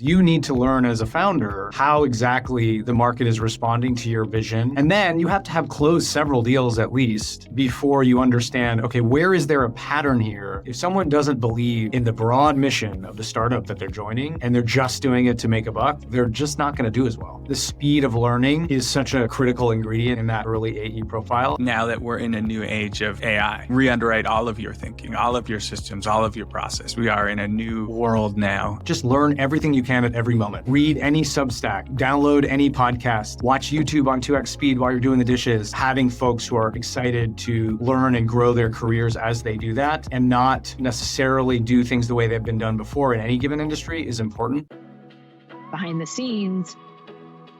You need to learn as a founder how exactly the market is responding to your vision. And then you have to have closed several deals at least before you understand, okay, where is there a pattern here? If someone doesn't believe in the broad mission of the startup that they're joining and they're just doing it to make a buck, they're just not going to do as well. The speed of learning is such a critical ingredient in that early AE profile. Now that we're in a new age of AI, re-underwrite all of your thinking, all of your systems, all of your process. We are in a new world now. Just learn everything you can at every moment. Read any Substack, download any podcast, watch YouTube on 2x speed while you're doing the dishes. Having folks who are excited to learn and grow their careers as they do that and not necessarily do things the way they've been done before in any given industry is important. Behind the scenes,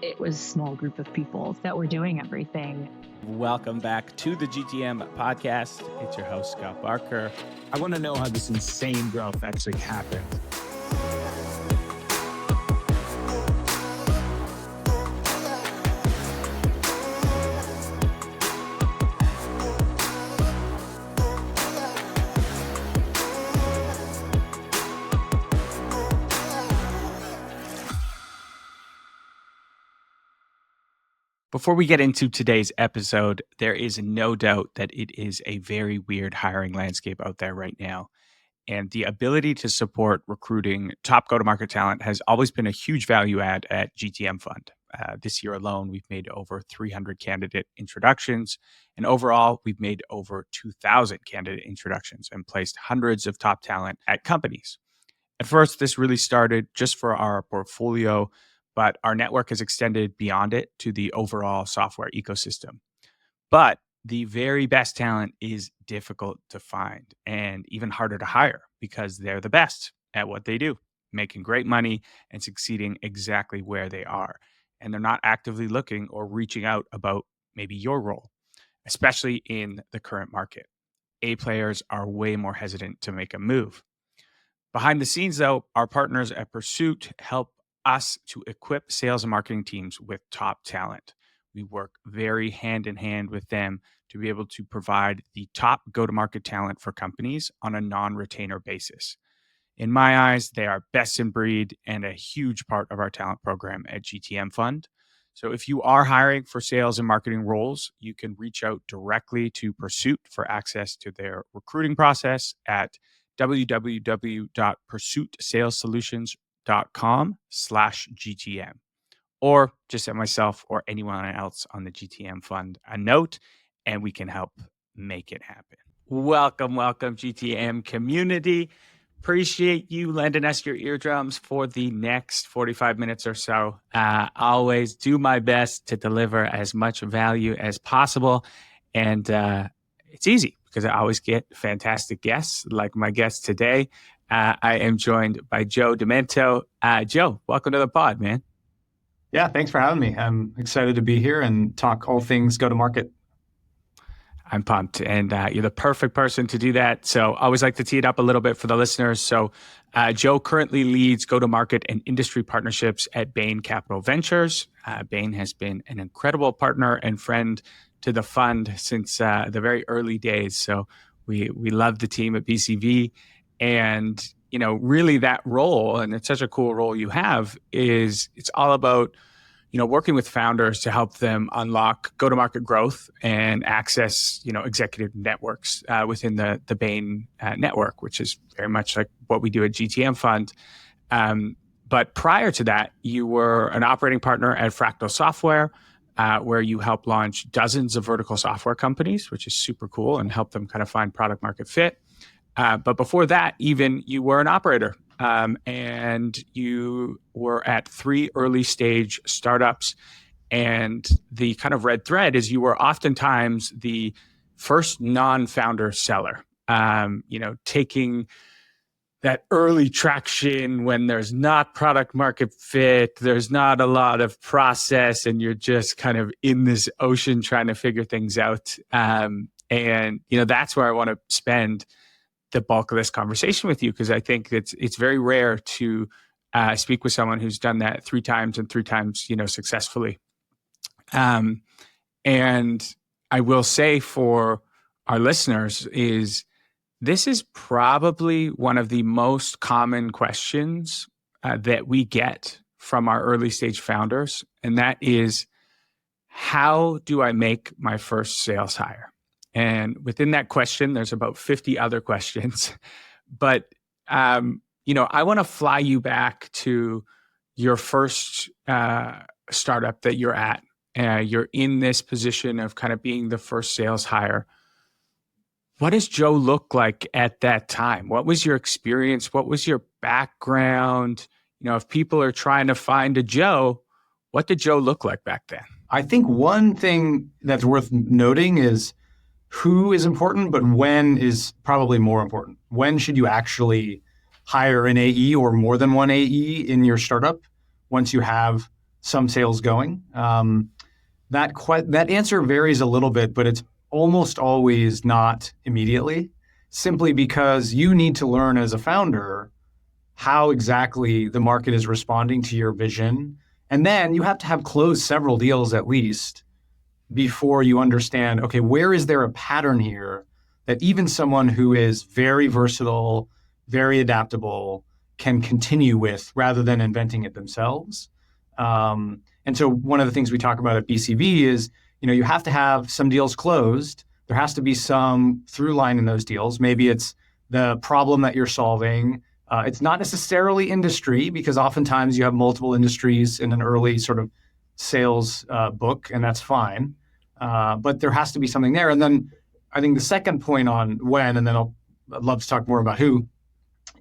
it was a small group of people that were doing everything. Welcome back to the GTM podcast. It's your host, Scott Barker. I want to know how this insane growth actually happened. Before we get into today's episode, there is no doubt that it is a very weird hiring landscape out there right now. And the ability to support recruiting top go-to-market talent has always been a huge value add at GTM Fund. This year alone, we've made over 300 candidate introductions. And overall, we've made over 2,000 candidate introductions and placed hundreds of top talent at companies. At first, this really started just for our portfolio, but our network has extended beyond it to the overall software ecosystem. But the very best talent is difficult to find and even harder to hire because they're the best at what they do, making great money and succeeding exactly where they are. And they're not actively looking or reaching out about maybe your role, especially in the current market. A players are way more hesitant to make a move. Behind the scenes, though, our partners at Pursuit help us to equip sales and marketing teams with top talent. We work very hand in hand with them to be able to provide the top go-to-market talent for companies on a non-retainer basis. In my eyes, they are best in breed and a huge part of our talent program at GTM Fund. So if you are hiring for sales and marketing roles, you can reach out directly to Pursuit for access to their recruiting process at www.pursuitsalessolutions.com/GTM, or just send myself or anyone else on the GTM Fund a note and we can help make it happen. Welcome, GTM community. Appreciate you lending us your eardrums for the next 45 minutes or so. Always do my best to deliver as much value as possible. And it's easy because I always get fantastic guests like my guest today. I am joined by Joe DiMento. Joe, welcome to the pod, man. Yeah, thanks for having me. I'm excited to be here and talk all things go-to-market. I'm pumped, and you're the perfect person to do that. So I always like to tee it up a little bit for the listeners. So Joe currently leads go-to-market and industry partnerships at Bain Capital Ventures. Bain has been an incredible partner and friend to the fund since the very early days. So we love the team at BCV. And, you know, really that role, and it's such a cool role you have, is it's all about, you know, working with founders to help them unlock go-to-market growth and access, you know, executive networks within the Bain network, which is very much like what we do at GTM Fund. But prior to that, you were an operating partner at Fractal Software, where you help launch dozens of vertical software companies, which is super cool, and help them kind of find product market fit. But before that, even you were an operator, and you were at 3 early stage startups. And the kind of red thread is you were oftentimes the first non-founder seller, you know, taking that early traction when there's not product market fit, there's not a lot of process, and you're just kind of in this ocean trying to figure things out. And, you know, that's where I want to spend the bulk of this conversation with you, because I think it's very rare to speak with someone who's done that 3 times and 3 times, you know, successfully. And I will say for our listeners is this is probably one of the most common questions that we get from our early stage founders, and that is, how do I make my first sales hire? And within that question, there's about 50 other questions. But, I want to fly you back to your first startup that you're at. You're in this position of kind of being the first sales hire. What does Joe look like at that time? What was your experience? What was your background? If people are trying to find a Joe, what did Joe look like back then? I think one thing that's worth noting is who is important, but when is probably more important. When should you actually hire an AE or more than one AE in your startup once you have some sales going? That answer varies a little bit, but it's almost always not immediately, simply because you need to learn as a founder how exactly the market is responding to your vision. And then you have to have closed several deals at least before you understand, okay, where is there a pattern here that even someone who is very versatile, very adaptable can continue with rather than inventing it themselves? And so one of the things we talk about at BCV is, you have to have some deals closed. There has to be some through line in those deals. Maybe it's the problem that you're solving. It's not necessarily industry, because oftentimes you have multiple industries in an early sort of sales book, and that's fine. But there has to be something there. And then I think the second point on when, and then I'd love to talk more about who,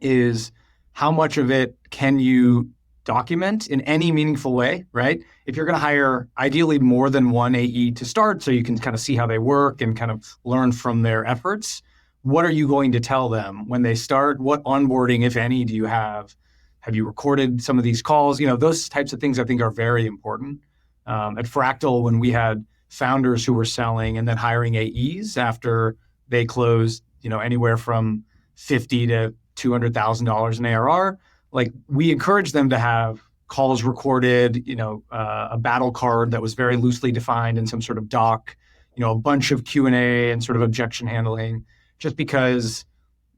is how much of it can you document in any meaningful way, right? If you're going to hire ideally more than one AE to start so you can kind of see how they work and kind of learn from their efforts, what are you going to tell them when they start? What onboarding, if any, do you have? Have you recorded some of these calls? Those types of things I think are very important. At Fractal, when we had founders who were selling and then hiring AEs after they closed, anywhere from $50,000 to $200,000 in ARR, like we encouraged them to have calls recorded, a battle card that was very loosely defined in some sort of doc, a bunch of Q&A and sort of objection handling. Just because,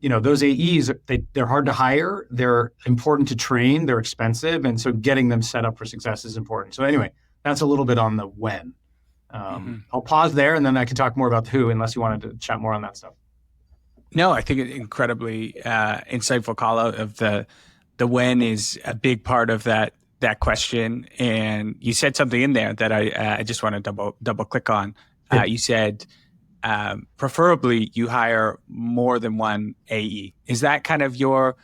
those AEs, they're hard to hire, they're important to train, they're expensive, and so getting them set up for success is important. So anyway, that's a little bit on the when. I'll pause there, and then I can talk more about the who, unless you wanted to chat more on that stuff. No, I think it's incredibly insightful call out of the when is a big part of that question. And you said something in there that I just want to double click on. Yeah. You said, preferably you hire more than one AE. Is that kind of your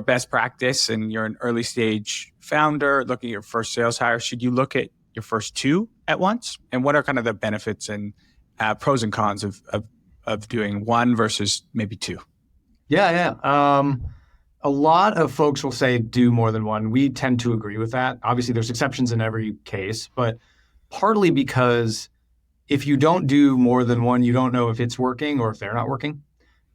best practice, and you're an early stage founder looking at your first sales hire? Should you look at your first two at once? And what are kind of the benefits and pros and cons of doing one versus maybe two? Yeah. A lot of folks will say do more than one. We tend to agree with that. Obviously, there's exceptions in every case, but partly because if you don't do more than one, you don't know if it's working or if they're not working.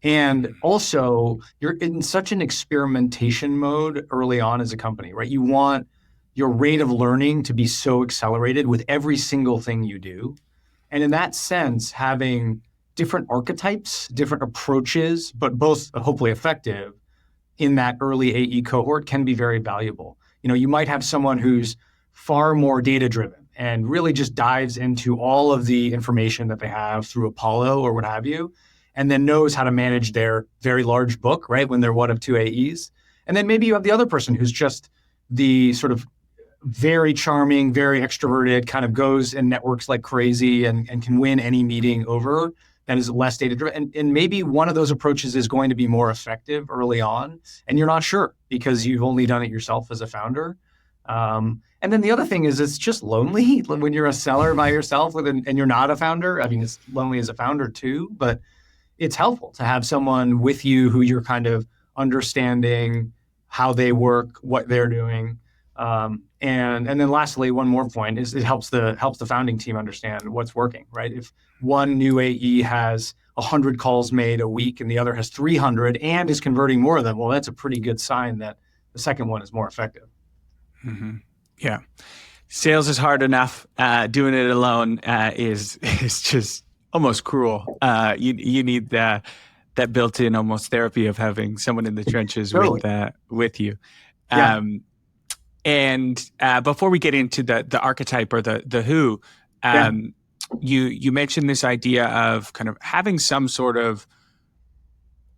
And also, you're in such an experimentation mode early on as a company, right? You want your rate of learning to be so accelerated with every single thing you do. And in that sense, having different archetypes, different approaches, but both hopefully effective in that early AE cohort can be very valuable. You might have someone who's far more data-driven and really just dives into all of the information that they have through Apollo or what have you, and then knows how to manage their very large book, right, when they're one of two AEs. And then maybe you have the other person who's just the sort of very charming, very extroverted, kind of goes and networks like crazy and can win any meeting over, that is less data-driven. And maybe one of those approaches is going to be more effective early on, and you're not sure because you've only done it yourself as a founder. And then the other thing is it's just lonely when you're a seller by yourself and you're not a founder. I mean, it's lonely as a founder too, but it's helpful to have someone with you who you're kind of understanding how they work, what they're doing. And then lastly, one more point is it helps the founding team understand what's working, right? If one new AE has 100 calls made a week and the other has 300 and is converting more of them, well, that's a pretty good sign that the second one is more effective. Mm-hmm. Yeah. Sales is hard enough. Doing it alone is just almost cruel. You need that built-in almost therapy of having someone in the trenches Totally. with you. Yeah. And before we get into the archetype or the who, you mentioned this idea of kind of having some sort of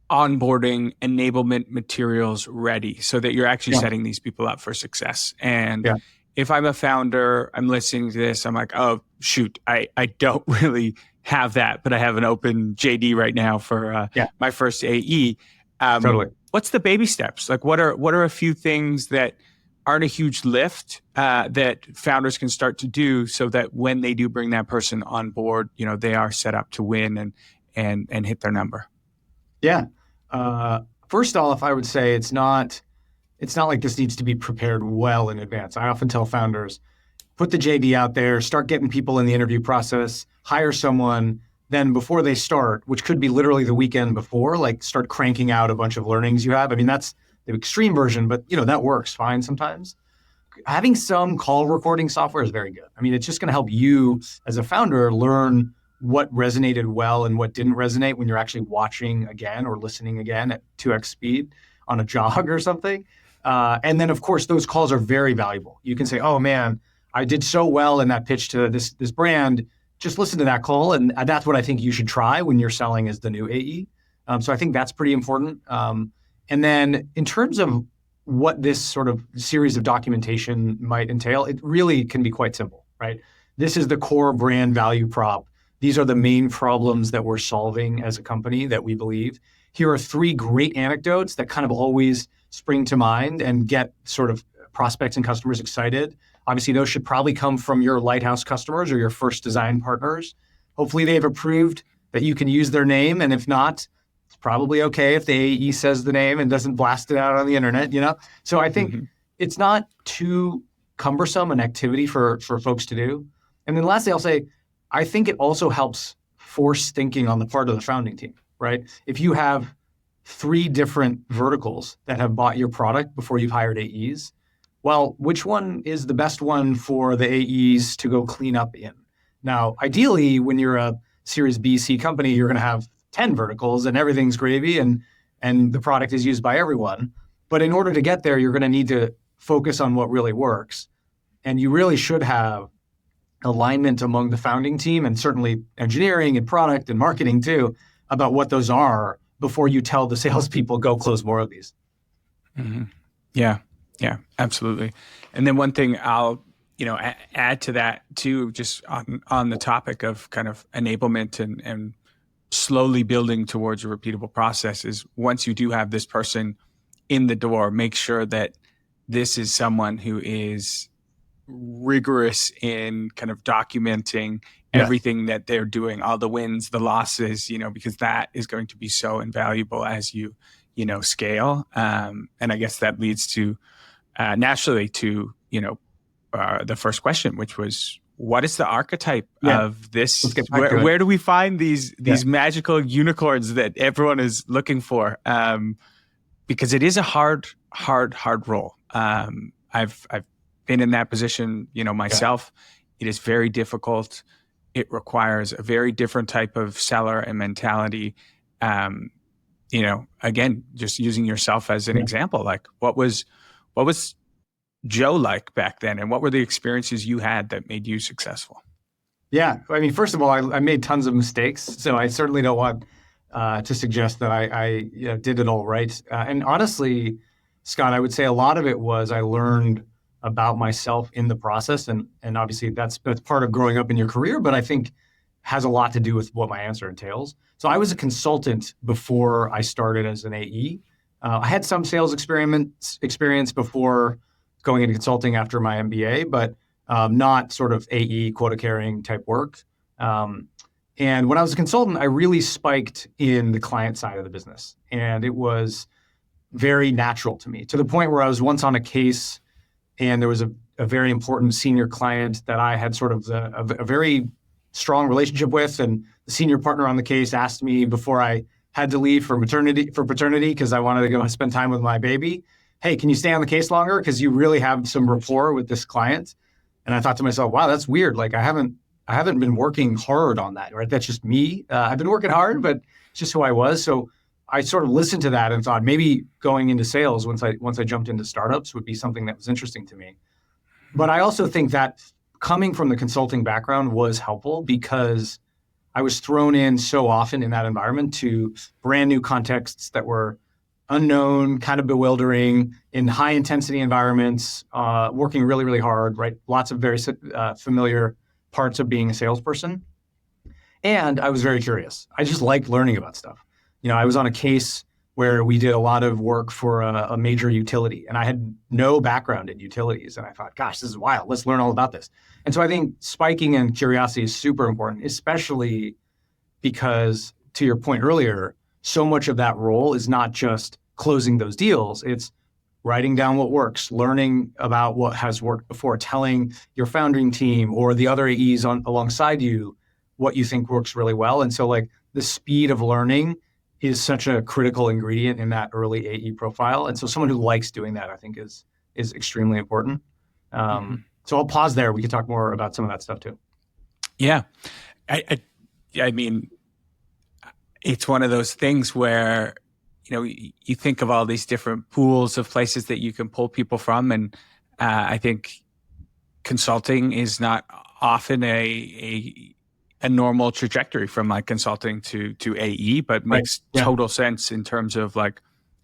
onboarding enablement materials ready so that you're actually setting these people up for success. And if I'm a founder, I'm listening to this, I'm like, oh, shoot, I don't really have that, but I have an open JD right now for my first AE. Totally. What's the baby steps? Like, what are a few things that aren't a huge lift that founders can start to do so that when they do bring that person on board, they are set up to win and hit their number? Yeah. First off, I would say it's not like this needs to be prepared well in advance. I often tell founders, put the JD out there, start getting people in the interview process, hire someone, then before they start, which could be literally the weekend before, like start cranking out a bunch of learnings you have. I mean, that's the extreme version, but that works fine sometimes. Having some call recording software is very good. I mean, it's just going to help you as a founder learn what resonated well and what didn't resonate when you're actually watching again or listening again at 2x speed on a jog or something. And then, of course, those calls are very valuable. You can say, oh, man, I did so well in that pitch to this brand. Just listen to that call. And that's what I think you should try when you're selling as the new AE. So I think that's pretty important. And then in terms of what this sort of series of documentation might entail, it really can be quite simple, right? This is the core brand value prop. These are the main problems that we're solving as a company that we believe. Here are 3 great anecdotes that kind of always spring to mind and get sort of prospects and customers excited. Obviously, those should probably come from your lighthouse customers or your first design partners. Hopefully, they've approved that you can use their name. And if not, it's probably okay if the AE says the name and doesn't blast it out on the internet, So I think it's not too cumbersome an activity for folks to do. And then lastly, I'll say, I think it also helps force thinking on the part of the founding team, right? If you have 3 different verticals that have bought your product before you've hired AEs, well, which one is the best one for the AEs to go clean up in? Now, ideally, when you're a Series B, C company, you're going to have 10 verticals and everything's gravy and the product is used by everyone. But in order to get there, you're going to need to focus on what really works. And you really should have alignment among the founding team and certainly engineering and product and marketing too about what those are before you tell the salespeople go close more of these. Mm-hmm. Yeah, absolutely. And then one thing I'll add to that too, just on the topic of kind of enablement and slowly building towards a repeatable process is once you do have this person in the door, make sure that this is someone who is rigorous in kind of documenting everything that they're doing, all the wins, the losses, because that is going to be so invaluable as you scale. And I guess that leads to naturally to, the first question, which was, what is the archetype of this? Where do we find these magical unicorns that everyone is looking for? Because it is a hard role. I've been in that position, myself. It is very difficult. It requires a very different type of seller and mentality. Again, just using yourself as an example, like what was Joe like back then, and what were the experiences you had that made you successful? Yeah, I mean, first of all, I made tons of mistakes, so I certainly don't want to suggest that I did it all right. And honestly, Scott, I would say a lot of it was I learned about myself in the process, and obviously that's part of growing up in your career, but I think has a lot to do with what my answer entails. So I was a consultant before I started as an AE. I had some sales experience before going into consulting after my MBA, but not sort of AE quota carrying type work. And when I was a consultant, I really spiked in the client side of the business, and it was very natural to me, to the point where I was once on a case and there was a very important senior client that I had sort of a very strong relationship with, and the senior partner on the case asked me before I had to leave for paternity, because I wanted to go spend time with my baby, hey, can you stay on the case longer? Because you really have some rapport with this client. And I thought to myself, wow, that's weird. Like I haven't been working hard on that, right? That's just me. I've been working hard, but it's just who I was. So I sort of listened to that and thought maybe going into sales once I jumped into startups would be something that was interesting to me. But I also think that coming from the consulting background was helpful because I was thrown in so often in that environment to brand new contexts that were unknown, kind of bewildering, in high intensity environments, working really, really hard, right? Lots of very familiar parts of being a salesperson. And I was very curious. I just liked learning about stuff. I was on a case where we did a lot of work for a major utility, and I had no background in utilities. And I thought, gosh, this is wild. Let's learn all about this. And so I think spiking in curiosity is super important, especially because, to your point earlier, so much of that role is not just closing those deals. It's writing down what works, learning about what has worked before, telling your founding team or the other AEs alongside you what you think works really well. And so like the speed of learning is such a critical ingredient in that early AE profile. And so someone who likes doing that, I think, is extremely important. So I'll pause there. We could talk more about some of that stuff too. Yeah. I mean, it's one of those things where, you think of all these different pools of places that you can pull people from. And I think consulting is not often a normal trajectory from like consulting to AE, but makes total sense in terms of like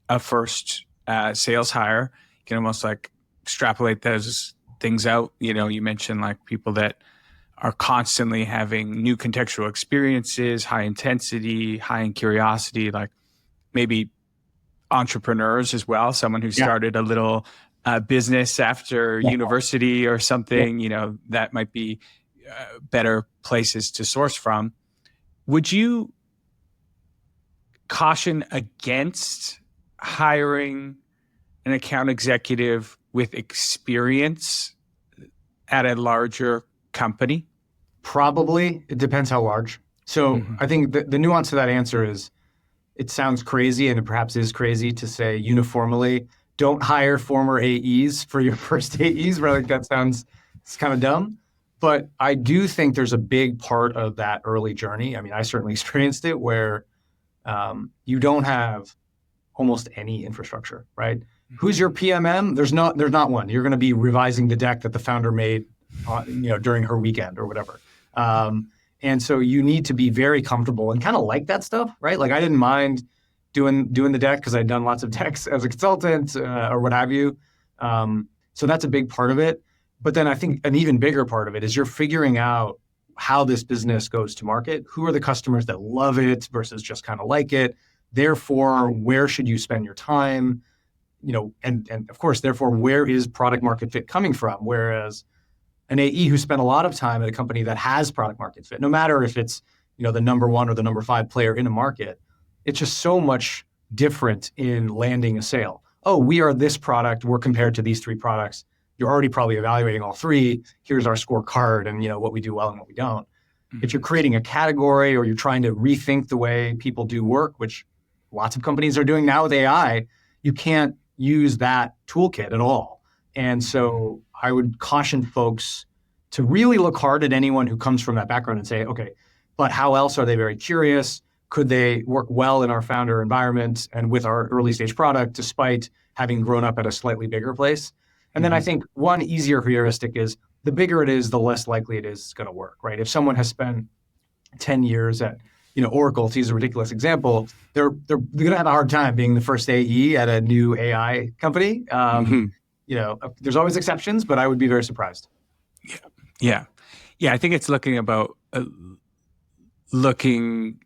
a first sales hire. You can almost like extrapolate those things out. You mentioned like people that are constantly having new contextual experiences, high intensity, high in curiosity, like maybe entrepreneurs as well, someone who started a little business after university or something, that might be better places to source from. Would you caution against hiring an account executive with experience at a larger company? Probably. It depends how large. So I think the nuance to that answer is it sounds crazy, and it perhaps is crazy to say uniformly, don't hire former AEs for your first AEs, right? Like that sounds, it's kind of dumb. But I do think there's a big part of that early journey. I mean, I certainly experienced it where you don't have almost any infrastructure, right? Who's your PMM? There's not one. You're going to be revising the deck that the founder made, during her weekend or whatever. And so you need to be very comfortable and kind of like that stuff, right? Like I didn't mind doing the deck because I'd done lots of decks as a consultant or what have you. So that's a big part of it. But then I think an even bigger part of it is you're figuring out how this business goes to market. Who are the customers that love it versus just kind of like it? Therefore, where should you spend your time? And of course, therefore, where is product market fit coming from? Whereas an AE who spent a lot of time at a company that has product market fit, no matter if it's the number 1 or the number 5 player in a market, it's just so much different in landing a sale. Oh, we are this product. We're compared to these 3 products. You're already probably evaluating all 3. Here's our scorecard and what we do well and what we don't. If you're creating a category or you're trying to rethink the way people do work, which lots of companies are doing now with AI, you can't use that toolkit at all. And so I would caution folks to really look hard at anyone who comes from that background and say, okay, but how else are they very curious? Could they work well in our founder environment and with our early stage product, despite having grown up at a slightly bigger place? And then I think one easier heuristic is the bigger it is, the less likely it is going to work, right? If someone has spent 10 years at Oracle, to use a ridiculous example, they're going to have a hard time being the first AE at a new AI company. There's always exceptions, but I would be very surprised. Yeah. I think it's looking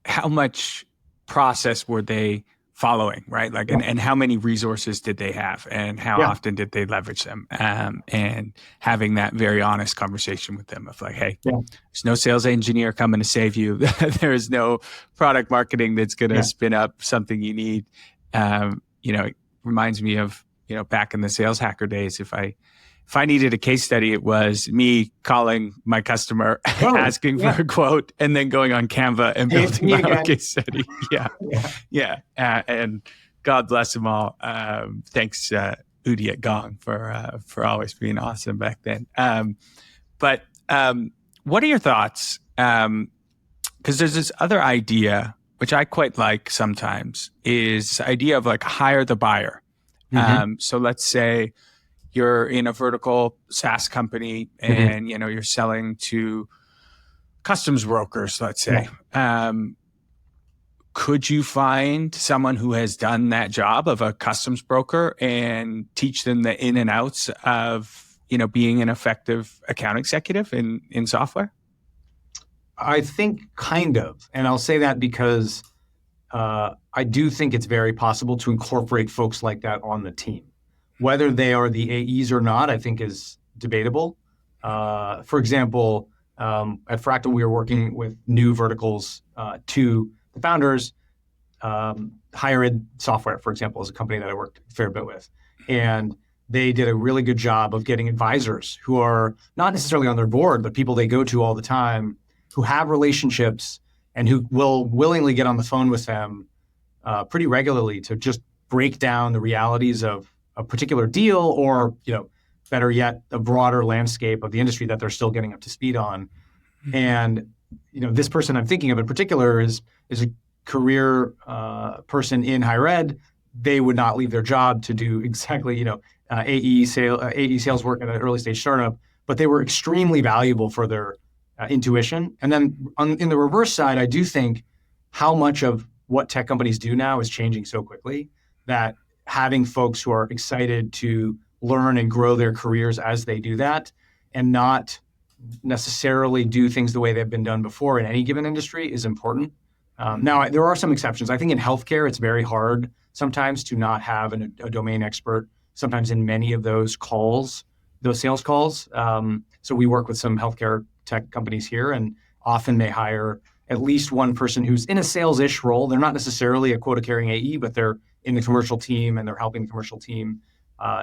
how much process were they following, right? Like, and how many resources did they have, and how often did they leverage them? And having that very honest conversation with them of like, hey, there's no sales engineer coming to save you. There is no product marketing that's going to spin up something you need. It reminds me of back in the sales hacker days. If I needed a case study, it was me calling my customer, asking for a quote, and then going on Canva and building my own case study. And God bless them all. Thanks, Udi at Gong, for always being awesome back then. But what are your thoughts? Because there's this other idea which I quite like sometimes, is the idea of like hire the buyer. So let's say you're in a vertical SaaS company and you're selling to customs brokers, let's say. Could you find someone who has done that job of a customs broker and teach them the in and outs of being an effective account executive in software? I think kind of. And I'll say that because I do think it's very possible to incorporate folks like that on the team. Whether they are the AEs or not, I think is debatable. For example, at Fractal, we were working with new verticals to the founders. Higher Ed Software, for example, is a company that I worked a fair bit with. And they did a really good job of getting advisors who are not necessarily on their board, but people they go to all the time, who have relationships and who will willingly get on the phone with them pretty regularly to just break down the realities of a particular deal or, better yet, a broader landscape of the industry that they're still getting up to speed on. And, this person I'm thinking of in particular is a career person in higher ed. They would not leave their job to do exactly, AE sales work at an early stage startup, but they were extremely valuable for their intuition. And then in the reverse side, I do think how much of what tech companies do now is changing so quickly that having folks who are excited to learn and grow their careers as they do that and not necessarily do things the way they've been done before in any given industry is important. Now, there are some exceptions. I think in healthcare, it's very hard sometimes to not have a domain expert, sometimes in many of those calls, those sales calls. So we work with some healthcare tech companies here and often may hire at least one person who's in a sales-ish role. They're not necessarily a quota-carrying AE, but they're in the commercial team and they're helping the commercial team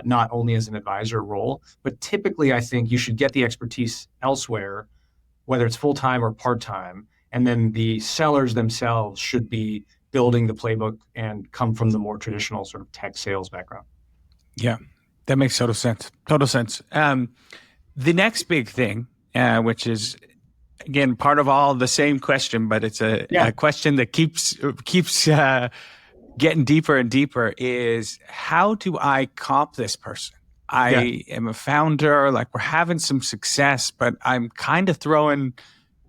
not only as an advisor role. But typically, I think you should get the expertise elsewhere, whether it's full-time or part-time. And then the sellers themselves should be building the playbook and come from the more traditional sort of tech sales background. Yeah, that makes total sense. Total sense. The next big thing, which is, again, part of all the same question, but it's a question that keeps getting deeper and deeper, is how do I comp this person? I am a founder, like we're having some success, but I'm kind of throwing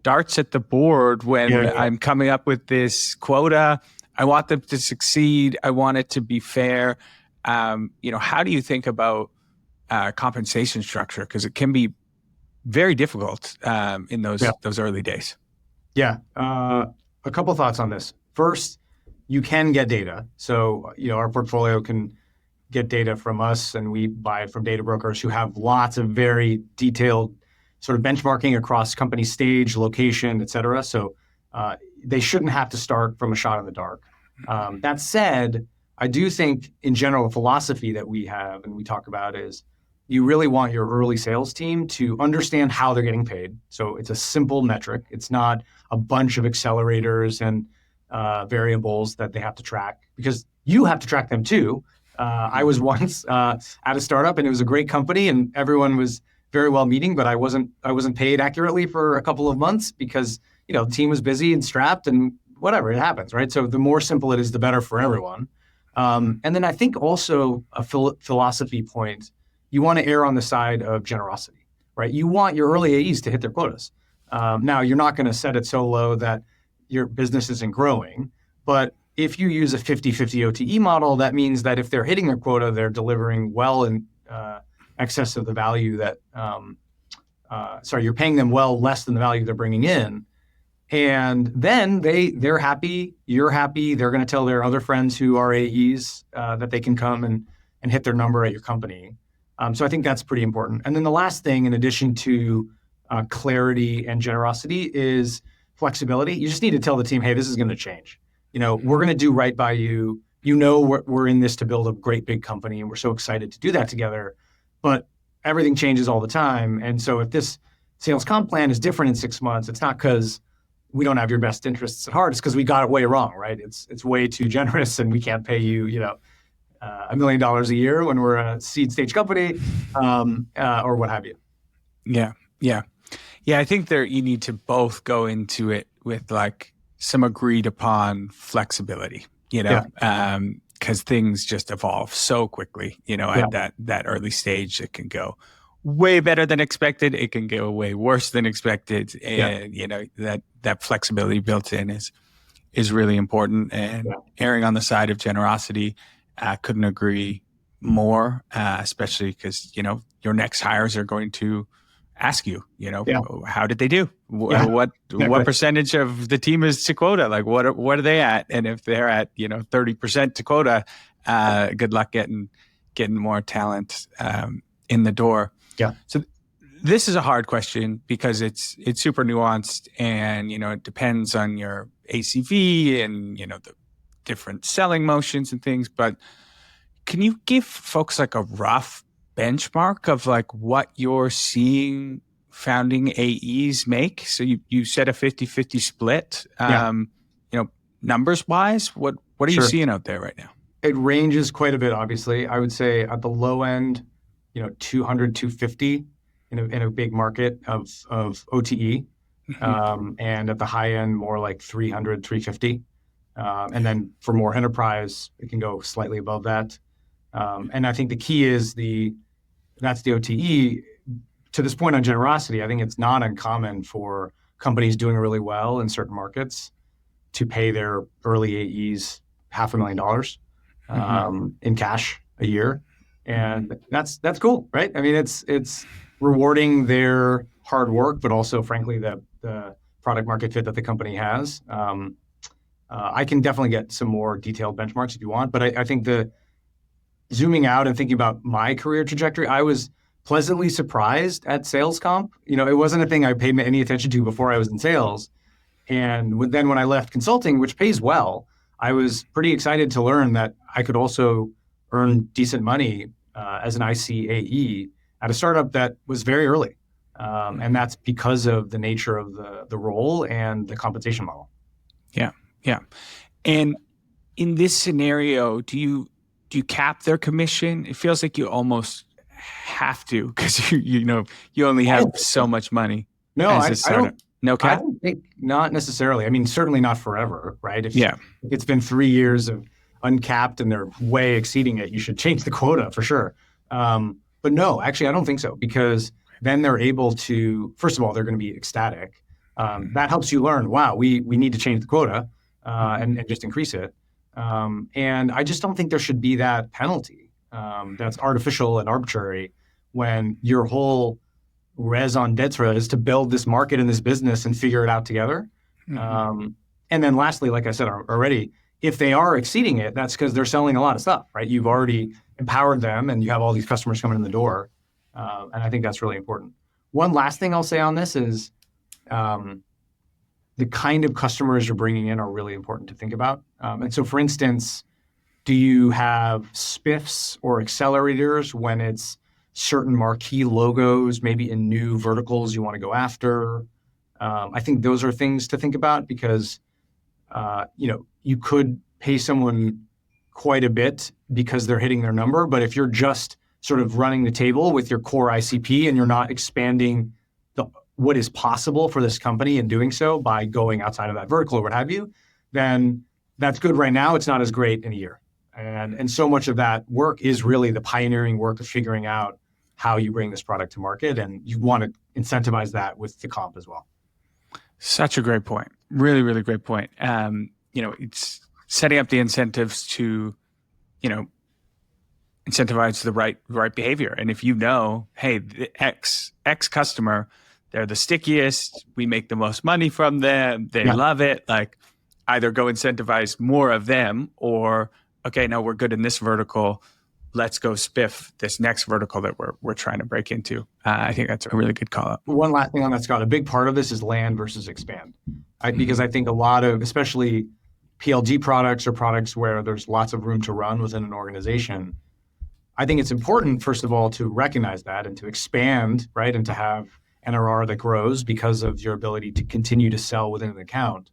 darts at the board when I'm coming up with this quota. I want them to succeed. I want it to be fair. How do you think about compensation structure? Because it can be very difficult in those early days. Yeah. A couple thoughts on this. First, you can get data. So, our portfolio can get data from us and we buy it from data brokers who have lots of very detailed sort of benchmarking across company stage, location, et cetera. So they shouldn't have to start from a shot in the dark. That said, I do think in general, the philosophy that we have and we talk about is you really want your early sales team to understand how they're getting paid. So it's a simple metric. It's not a bunch of accelerators and variables that they have to track because you have to track them too. I was once at a startup and it was a great company and everyone was very well meeting, but I wasn't paid accurately for a couple of months because, the team was busy and strapped and whatever, it happens, right? So the more simple it is, the better for everyone. And then I think also a philosophy point, you want to err on the side of generosity, right? You want your early AEs to hit their quotas. Now, you're not going to set it so low that your business isn't growing, but if you use a 50-50 OTE model, that means that if they're hitting their quota, they're delivering well in excess of the value that, you're paying them well less than the value they're bringing in. And then they're happy, you're happy, they're going to tell their other friends who are AEs that they can come and hit their number at your company. So I think that's pretty important. And then the last thing, in addition to clarity and generosity, is flexibility. You just need to tell the team, hey, this is going to change. We're going to do right by you. We're in this to build a great big company, and we're so excited to do that together. But everything changes all the time. And so if this sales comp plan is different in 6 months, it's not because we don't have your best interests at heart. It's because we got it way wrong, right? It's way too generous, and we can't pay you, $1 million a year when we're a seed stage company, or what have you. Yeah. I think you need to both go into it with like some agreed upon flexibility, because things just evolve so quickly, at that early stage. It can go way better than expected. It can go way worse than expected. And, that flexibility built in is really important. And erring on the side of generosity, couldn't agree more, especially because, your next hires are going to ask you, how did they do? What percentage of the team is to quota? Like, what are they at? And if they're at, 30% to quota, good luck getting more talent in the door. Yeah. So this is a hard question because it's super nuanced, and, it depends on your ACV and, the different selling motions and things. But can you give folks like a rough benchmark of like what you're seeing founding AEs make? So you said a 50-50 split. Numbers wise, what are you seeing out there right now? It ranges quite a bit, obviously. I would say at the low end, 200, 250 in a big market of OTE. And at the high end, more like 300, 350. And then for more enterprise, it can go slightly above that. And I think the key is that's the OTE. To this point on generosity, I think it's not uncommon for companies doing really well in certain markets to pay their early AEs $500,000 in cash a year. And that's cool, right? I mean, it's rewarding their hard work, but also, frankly, the product market fit that the company has. I can definitely get some more detailed benchmarks if you want, but I think zooming out and thinking about my career trajectory, I was pleasantly surprised at sales comp. It wasn't a thing I paid any attention to before I was in sales. And then when I left consulting, which pays well, I was pretty excited to learn that I could also earn decent money as an ICAE at a startup that was very early. And that's because of the nature of the role and the compensation model. Yeah. And in this scenario, do you cap their commission? It feels like you almost have to, because you only have so much money. No, I don't. No cap? I don't think, not necessarily. I mean, certainly not forever, right? If it's been 3 years of uncapped and they're way exceeding it, you should change the quota for sure. But no, actually, I don't think so, because then they're able to, first of all, they're going to be ecstatic. That helps you learn, wow, we need to change the quota and just increase it. And I just don't think there should be that penalty that's artificial and arbitrary when your whole raison d'etre is to build this market and this business and figure it out together. And then lastly, like I said already, if they are exceeding it, that's because they're selling a lot of stuff, right? You've already empowered them and you have all these customers coming in the door. And I think that's really important. One last thing I'll say on this is the kind of customers you're bringing in are really important to think about. And so, for instance, do you have spiffs or accelerators when it's certain marquee logos, maybe in new verticals you want to go after? I think those are things to think about because, you could pay someone quite a bit because they're hitting their number. But if you're just sort of running the table with your core ICP and you're not expanding what is possible for this company and doing so by going outside of that vertical or what have you, then that's good right now. It's not as great in a year. And so much of that work is really the pioneering work of figuring out how you bring this product to market. And you want to incentivize that with the comp as well. Such a great point. Really, really great point. It's setting up the incentives to, incentivize the right behavior. And if hey, the X customer, they're the stickiest, we make the most money from them, they love it, like either go incentivize more of them or, okay, no, we're good in this vertical, let's go spiff this next vertical that we're trying to break into. I think that's a really good call out. One last thing on that, Scott, a big part of this is land versus expand. Because I think a lot of, especially PLG products or products where there's lots of room to run within an organization, I think it's important, first of all, to recognize that and to expand, right? And to have NRR that grows because of your ability to continue to sell within an account.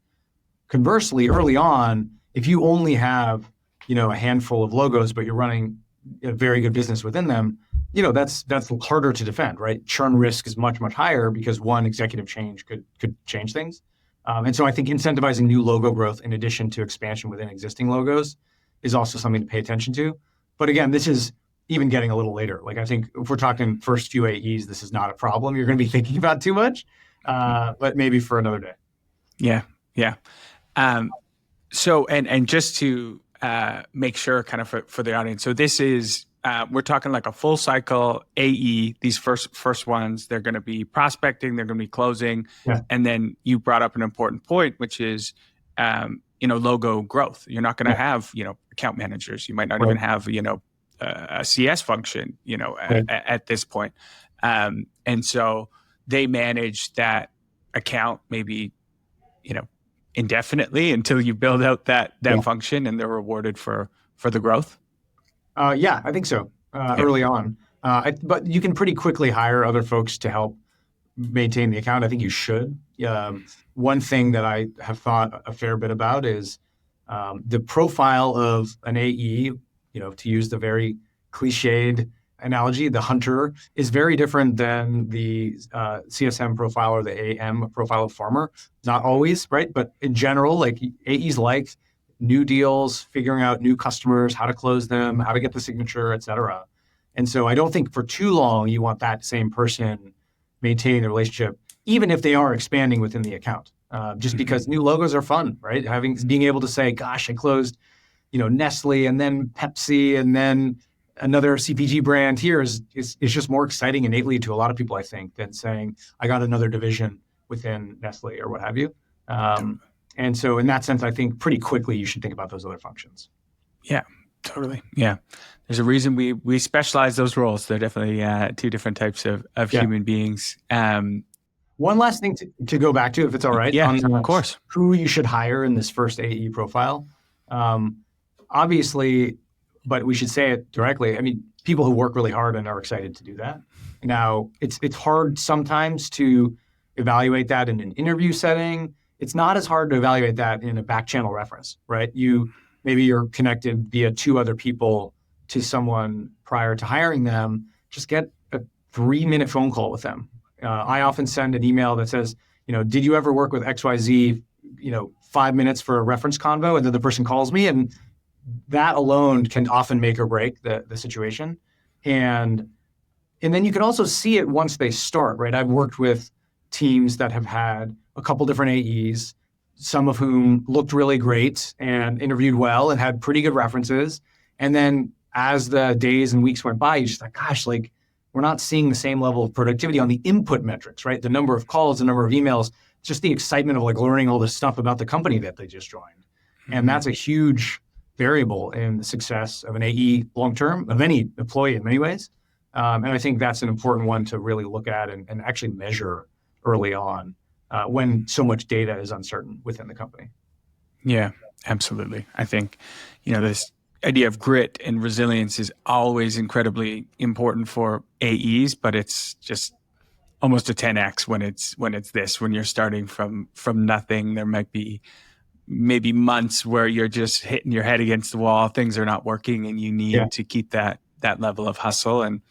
Conversely, early on, if you only have, a handful of logos, but you're running a very good business within them, that's harder to defend, right? Churn risk is much, much higher because one executive change could change things. And so I think incentivizing new logo growth in addition to expansion within existing logos is also something to pay attention to. But again, this is even getting a little later. Like I think if we're talking first few AEs, this is not a problem you're going to be thinking about too much, but maybe for another day. Yeah, yeah. So, and just to make sure kind of for the audience, so this is, we're talking like a full cycle AE, these first ones, they're going to be prospecting, they're going to be closing. Yeah. And then you brought up an important point, which is, logo growth. You're not going to have, account managers. You might not even have, a CS function, at this point. And so they manage that account maybe, indefinitely until you build out that function and they're rewarded for the growth. Yeah, I think so. Early on. But you can pretty quickly hire other folks to help maintain the account. I think you should. One thing that I have thought a fair bit about is the profile of an AE, to use the very cliched analogy, the hunter is very different than the CSM profile or the AM profile of farmer. Not always, right? But in general, like AEs like new deals, figuring out new customers, how to close them, how to get the signature, et cetera. And so I don't think for too long you want that same person maintaining the relationship, even if they are expanding within the account. Just because new logos are fun, right? Being able to say, gosh, I closed, Nestle and then Pepsi and then another CPG brand here is just more exciting innately to a lot of people, I think, than saying, I got another division within Nestle or what have you. And so in that sense, I think pretty quickly you should think about those other functions. Yeah, totally. Yeah. There's a reason we specialize those roles. They're definitely two different types of human beings. One last thing to go back to, if it's all right. Yeah, of course. Who you should hire in this first AE profile. Obviously, but we should say it directly. I mean, people who work really hard and are excited to do that. Now, it's hard sometimes to evaluate that in an interview setting. It's not as hard to evaluate that in a back channel reference, right? Maybe you're connected via two other people to someone prior to hiring them. Just get a 3-minute phone call with them. I often send an email that says, did you ever work with XYZ, 5 minutes for a reference convo? And then the person calls me, and that alone can often make or break the situation. And then you can also see it once they start, right? I've worked with teams that have had a couple different AEs, some of whom looked really great and interviewed well and had pretty good references. And then as the days and weeks went by, you just like, gosh, like we're not seeing the same level of productivity on the input metrics, right? The number of calls, the number of emails, just the excitement of like learning all this stuff about the company that they just joined. Mm-hmm. And that's a huge variable in the success of an AE long-term, of any employee in many ways. And I think that's an important one to really look at and actually measure early on when so much data is uncertain within the company. Yeah, absolutely. I think, this idea of grit and resilience is always incredibly important for AEs, but it's just almost a 10x when you're starting from nothing. There might be maybe months where you're just hitting your head against the wall, things are not working, and you need to keep that level of hustle. And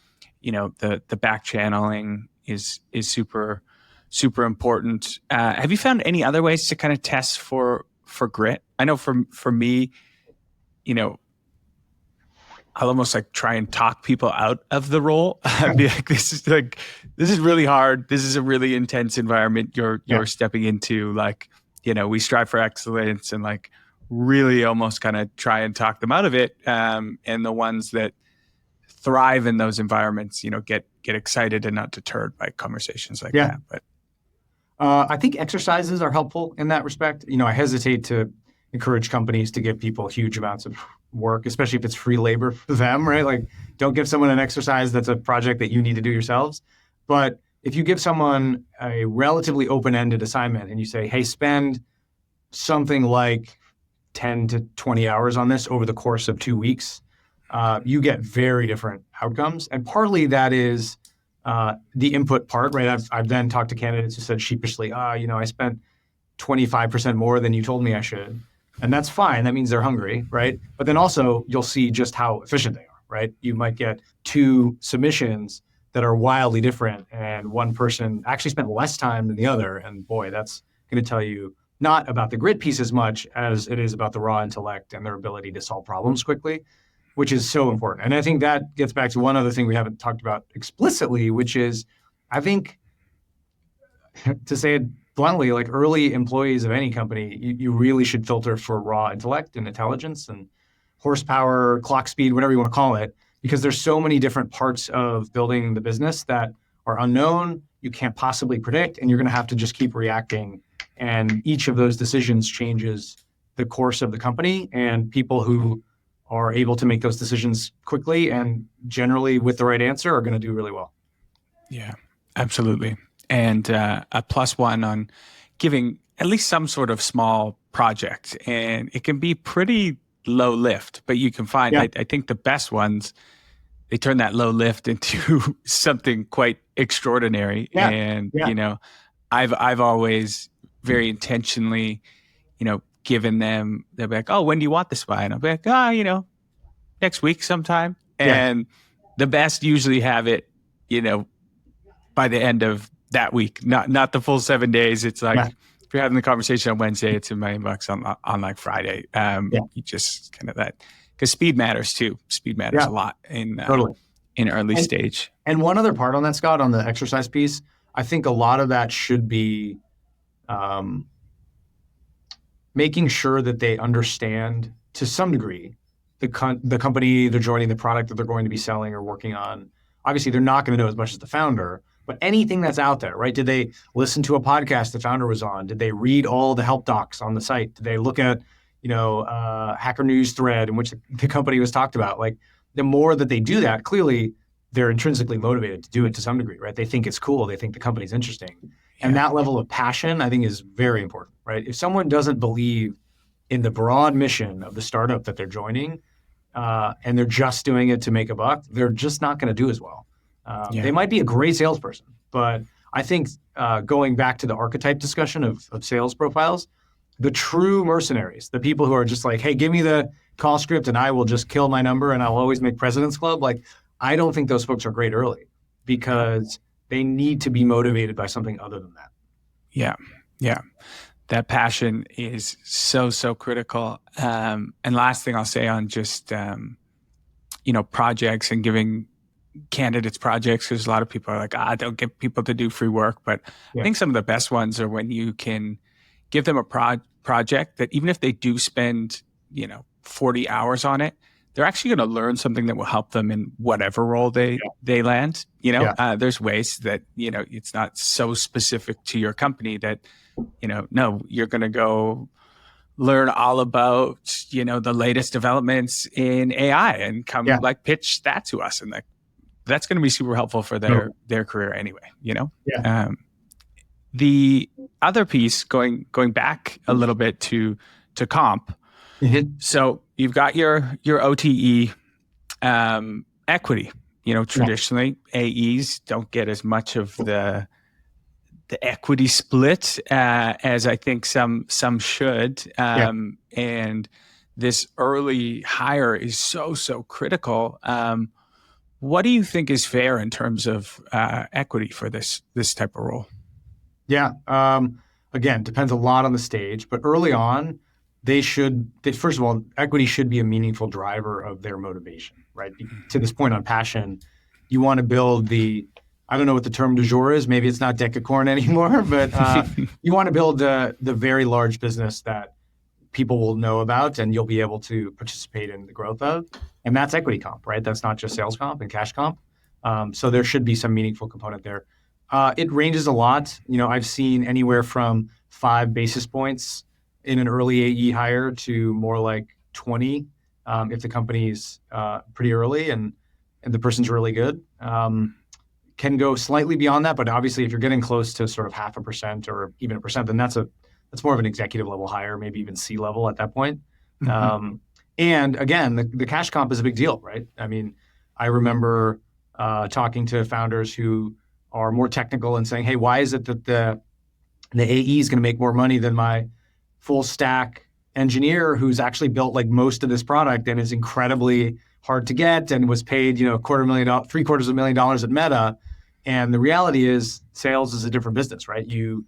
the back channeling is super, super important. Have you found any other ways to kind of test for grit? I know for me, I'll almost like try and talk people out of the role. I'd be like, this is really hard. This is a really intense environment you're stepping into. Like, we strive for excellence and like really almost kind of try and talk them out of it. And the ones that thrive in those environments, get excited and not deterred by conversations like that. But I think exercises are helpful in that respect. I hesitate to encourage companies to give people huge amounts of work, especially if it's free labor for them, right? Like, don't give someone an exercise that's a project that you need to do yourselves. But if you give someone a relatively open-ended assignment and you say, hey, spend something like 10 to 20 hours on this over the course of 2 weeks, you get very different outcomes. And partly that is the input part, right? I've then talked to candidates who said sheepishly, I spent 25% more than you told me I should. And that's fine. That means they're hungry, right? But then also you'll see just how efficient they are, right? You might get 2 submissions that are wildly different, and one person actually spent less time than the other. And boy, that's going to tell you not about the grit piece as much as it is about the raw intellect and their ability to solve problems quickly, which is so important. And I think that gets back to one other thing we haven't talked about explicitly, which is, I think, to say it bluntly, like early employees of any company, you really should filter for raw intellect and intelligence and horsepower, clock speed, whatever you want to call it, because there's so many different parts of building the business that are unknown, you can't possibly predict, and you're going to have to just keep reacting. And each of those decisions changes the course of the company, and people who are able to make those decisions quickly and generally with the right answer are going to do really well. Yeah, absolutely. And a +1 on giving at least some sort of small project. And it can be pretty low lift, but you can find, I think the best ones, they turn that low lift into something quite extraordinary. Yeah. And, Yeah. you know, I've always very intentionally, you know, given them, they'll be like, oh, when do you want this by? And I'll be like, you know, next week sometime. And the best usually have it, you know, by the end of that week, not the full 7 days. It's like, if you're having the conversation on Wednesday, it's in my inbox on like Friday. You just kind of that, because speed matters too. Speed matters a lot in early stage. And one other part on that, Scott, on the exercise piece, I think a lot of that should be making sure that they understand to some degree the company they're joining, the product that they're going to be selling or working on. Obviously, they're not going to know as much as the founder, but anything that's out there, right? Did they listen to a podcast the founder was on? Did they read all the help docs on the site? Did they look at, Hacker News thread in which the company was talked about? Like, the more that they do that, clearly they're intrinsically motivated to do it to some degree, right? They think it's cool. They think the company's interesting. And that level of passion, I think, is very important, right? If someone doesn't believe in the broad mission of the startup that they're joining, and they're just doing it to make a buck, they're just not going to do as well. They might be a great salesperson, but I think going back to the archetype discussion of sales profiles, the true mercenaries, the people who are just like, hey, give me the call script and I will just kill my number and I'll always make President's Club. Like, I don't think those folks are great early because they need to be motivated by something other than that. Yeah. That passion is so critical. And last thing I'll say on just, projects and giving candidates projects, because a lot of people are like, don't get people to do free work. But I think some of the best ones are when you can give them a project that even if they do spend, 40 hours on it, they're actually going to learn something that will help them in whatever role they land. There's ways that, it's not so specific to your company that, no, you're going to go learn all about, the latest developments in AI and come pitch that to us. And that's going to be super helpful for their career anyway, The other piece, going back a little bit to comp. Mm-hmm. So you've got your OTE equity. Traditionally AEs don't get as much of the equity split as I think some should. And this early hire is so critical. What do you think is fair in terms of equity for this type of role? Yeah. Again, depends a lot on the stage, but early on, first of all, equity should be a meaningful driver of their motivation, right? To this point on passion, you want to build I don't know what the term du jour is. Maybe it's not decacorn anymore, but you want to build the very large business that people will know about and you'll be able to participate in the growth of. And that's equity comp, right? That's not just sales comp and cash comp. So there should be some meaningful component there. It ranges a lot. I've seen anywhere from 5 basis points in an early AE hire to more like 20 if the company's pretty early and the person's really good. Can go slightly beyond that, but obviously if you're getting close to sort of 0.5% or even 1%, then that's more of an executive level hire, maybe even C level at that point. Mm-hmm. And again, the cash comp is a big deal, right? I mean, I remember talking to founders who are more technical and saying, hey, why is it that the AE is going to make more money than my full stack engineer who's actually built like most of this product and is incredibly hard to get and was paid, $250,000 at Meta. And the reality is sales is a different business, right? You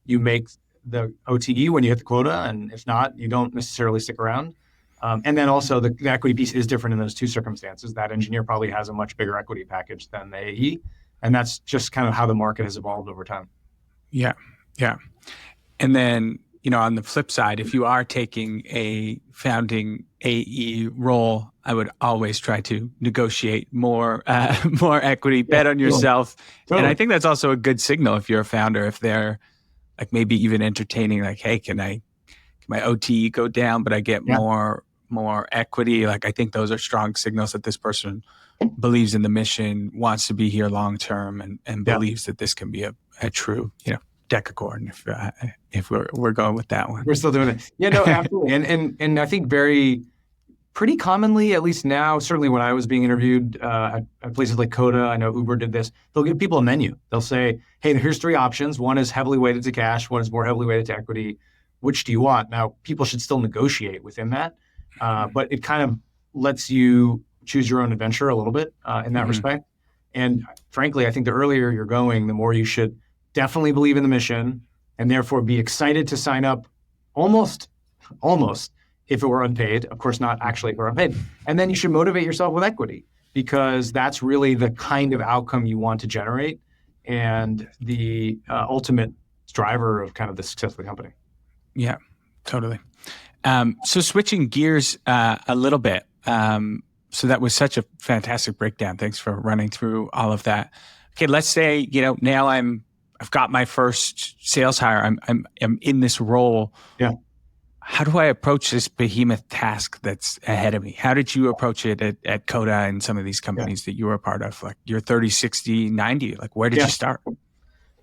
make the OTE when you hit the quota, and if not, you don't necessarily stick around. And then also the equity piece is different in those two circumstances. That engineer probably has a much bigger equity package than the AE, and that's just kind of how the market has evolved over time. Yeah, yeah. And then, on the flip side, if you are taking a founding AE role, I would always try to negotiate more equity, bet on yourself. Totally. And I think that's also a good signal if you're a founder, if they're like maybe even entertaining, like, hey, can my OTE go down, but I get more equity? Like, I think those are strong signals that this person believes in the mission, wants to be here long term, and believes that this can be a true, decacorn, if we're going with that one. We're still doing it. Yeah, no, absolutely. And I think pretty commonly, at least now, certainly when I was being interviewed at places like Coda, I know Uber did this, they'll give people a menu. They'll say, hey, here's 3 options. One is heavily weighted to cash. One is more heavily weighted to equity. Which do you want? Now, people should still negotiate within that, but it kind of lets you choose your own adventure a little bit in that respect. And frankly, I think the earlier you're going, the more you should definitely believe in the mission and therefore be excited to sign up almost if it were unpaid, of course, not actually if it were unpaid. And then you should motivate yourself with equity because that's really the kind of outcome you want to generate and the ultimate driver of kind of the success of the company. Yeah, totally. So switching gears a little bit. So that was such a fantastic breakdown. Thanks for running through all of that. Okay, let's say, now I've got my first sales hire. I'm in this role. Yeah. How do I approach this behemoth task that's ahead of me? How did you approach it at Coda and some of these companies that you were a part of? Like your 30, 60, 90, like where did you start?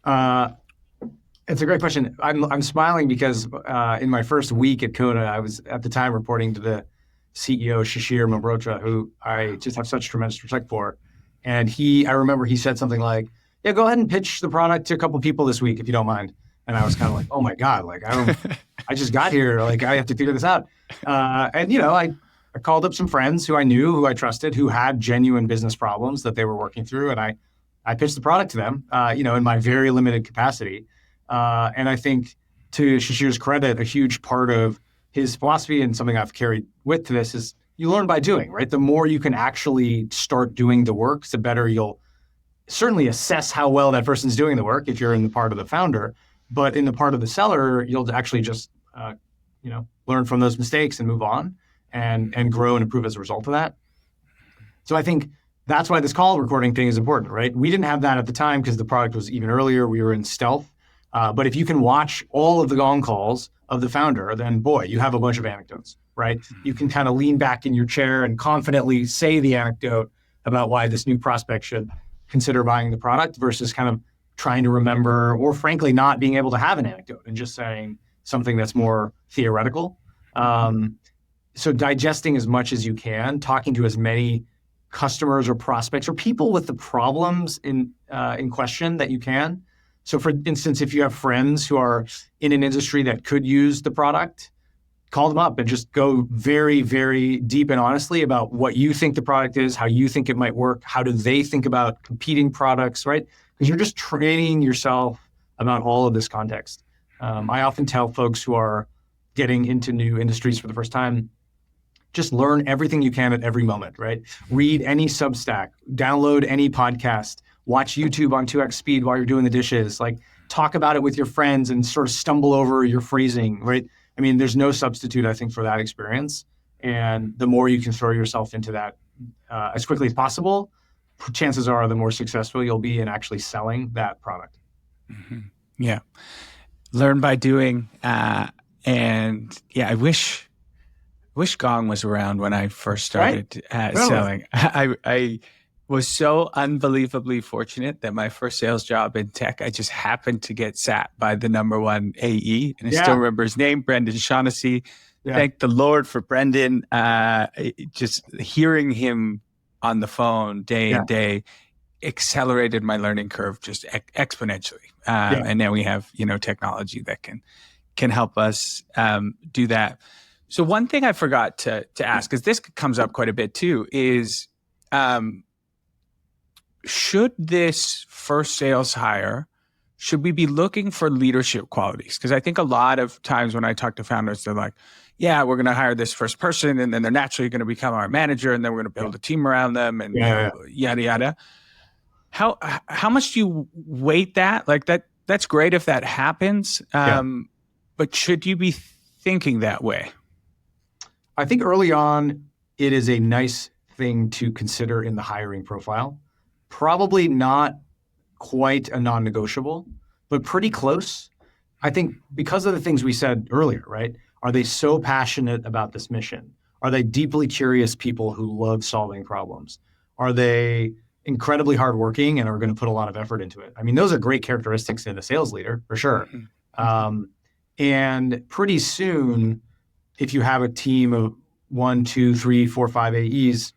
It's a great question. I'm smiling because in my first week at Coda, I was at the time reporting to the CEO, Shishir Mehrotra, who I just have such tremendous respect for. And I remember he said something like, yeah, go ahead and pitch the product to a couple people this week, if you don't mind. And I was kind of like, oh my God, like I just got here. Like I have to figure this out. And I called up some friends who I knew, who I trusted, who had genuine business problems that they were working through. And I pitched the product to them, in my very limited capacity. And I think to Shishir's credit, a huge part of his philosophy and something I've carried with to this is you learn by doing, right? The more you can actually start doing the work, the better you'll certainly assess how well that person's doing the work if you're in the part of the founder. But in the part of the seller, you'll actually just, learn from those mistakes and move on and grow and improve as a result of that. So I think that's why this call recording thing is important, right? We didn't have that at the time because the product was even earlier. We were in stealth. But if you can watch all of the gong calls of the founder, then boy, you have a bunch of anecdotes, right? You can kind of lean back in your chair and confidently say the anecdote about why this new prospect should consider buying the product versus kind of trying to remember or frankly not being able to have an anecdote and just saying something that's more theoretical. So digesting as much as you can, talking to as many customers or prospects or people with the problems in question that you can. So for instance, if you have friends who are in an industry that could use the product, call them up and just go very, very deep and honestly about what you think the product is, how you think it might work, how do they think about competing products, right? Because you're just training yourself about all of this context. I often tell folks who are getting into new industries for the first time, just learn everything you can at every moment, right? Read any Substack, download any podcast, watch YouTube on 2x speed while you're doing the dishes, like talk about it with your friends and sort of stumble over your phrasing, right? I mean, there's no substitute, I think, for that experience. And the more you can throw yourself into that as quickly as possible, chances are the more successful you'll be in actually selling that product. Mm-hmm. Yeah. Learn by doing. And yeah, I wish Gong was around when I first started selling. I was so unbelievably fortunate that my first sales job in tech, I just happened to get sat by the number one AE. And I still remember his name, Brendan Shaughnessy. Yeah. Thank the Lord for Brendan. Just hearing him on the phone day and day accelerated my learning curve just exponentially. And now we have, technology that can help us do that. So one thing I forgot to ask, because this comes up quite a bit too, is should this first sales hire should we be looking for leadership qualities? Because I think a lot of times when I talk to founders, they're like, yeah, we're going to hire this first person and then they're naturally going to become our manager and then we're going to build a team around them and yada, yada. How much do you weight that? Like that's great if that happens. But should you be thinking that way? I think early on, it is a nice thing to consider in the hiring profile. Probably not quite a non-negotiable, but pretty close. I think because of the things we said earlier, right? Are they so passionate about this mission? Are they deeply curious people who love solving problems? Are they incredibly hardworking and are going to put a lot of effort into it? I mean, those are great characteristics in a sales leader, for sure. And pretty soon, if you have a team of 1, 2, 3, 4, 5 AEs,